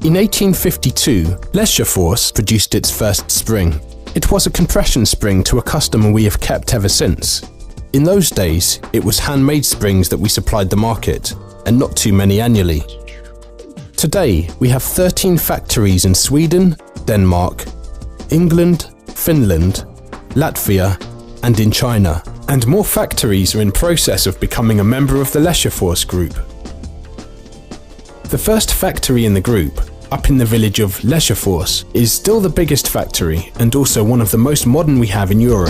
In 1852, Lesjöfors produced its first spring. It was a compression spring to a custom we have kept ever since. In those days, it was handmade springs that we supplied the market, and not too many annually. Today, we have 13 factories in Sweden, Denmark, England, Finland, Latvia, and in China. And more factories are in process of becoming a member of the Lesjöfors group. The first factory in the group, up in the village of Lesjöfors, is still the biggest factory and also one of the most modern we have in Europe.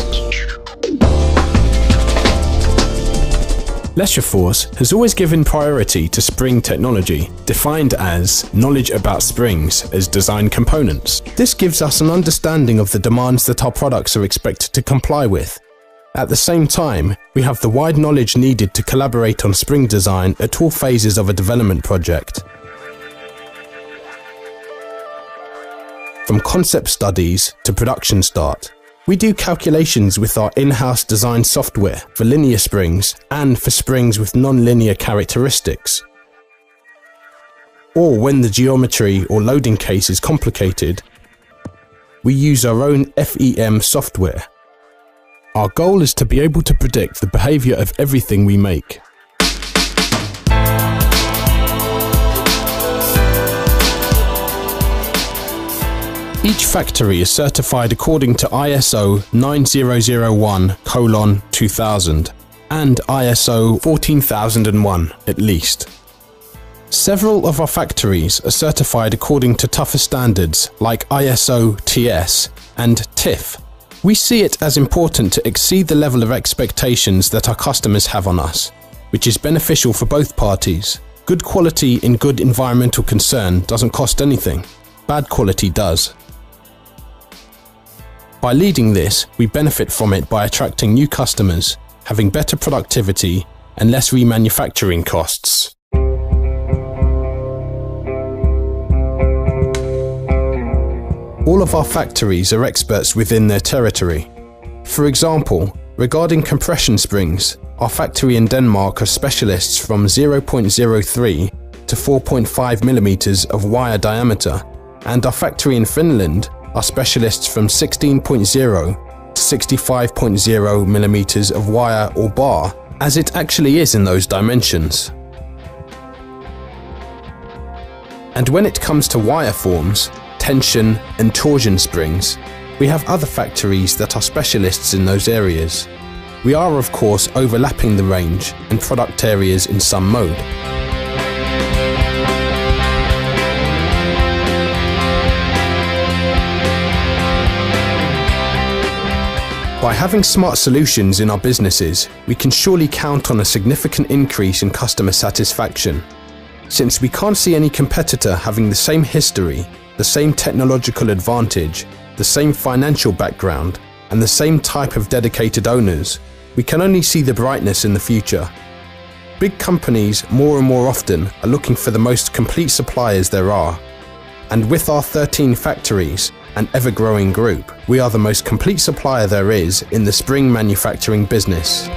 Lesjöfors has always given priority to spring technology, defined as knowledge about springs as design components. This gives us an understanding of the demands that our products are expected to comply with. At the same time, we have the wide knowledge needed to collaborate on spring design at all phases of a development project. From concept studies to production start. We do calculations with our in-house design software for linear springs and for springs with non-linear characteristics. Or when the geometry or loading case is complicated, we use our own FEM software. Our goal is to be able to predict the behavior of everything we make. Each factory is certified according to ISO 9001:2000 and ISO 14001 at least. Several of our factories are certified according to tougher standards like ISO TS and TIF. We see it as important to exceed the level of expectations that our customers have on us, which is beneficial for both parties. Good quality in good environmental concern doesn't cost anything. Bad quality does. By leading this, we benefit from it by attracting new customers, having better productivity and less remanufacturing costs. All of our factories are experts within their territory. For example, regarding compression springs, our factory in Denmark are specialists from 0.03 to 4.5 millimeters of wire diameter, and our factory in Finland are specialists from 16.0 to 65.0 millimeters of wire or bar, as it actually is in those dimensions. And when it comes to wire forms, tension and torsion springs, we have other factories that are specialists in those areas. We are of course overlapping the range and product areas in some mode. By having smart solutions in our businesses, we can surely count on a significant increase in customer satisfaction. Since we can't see any competitor having the same history, the same technological advantage, the same financial background, and the same type of dedicated owners, we can only see the brightness in the future. Big companies more and more often are looking for the most complete suppliers there are. And with our 13 factories, an ever-growing group, we are the most complete supplier there is in the spring manufacturing business.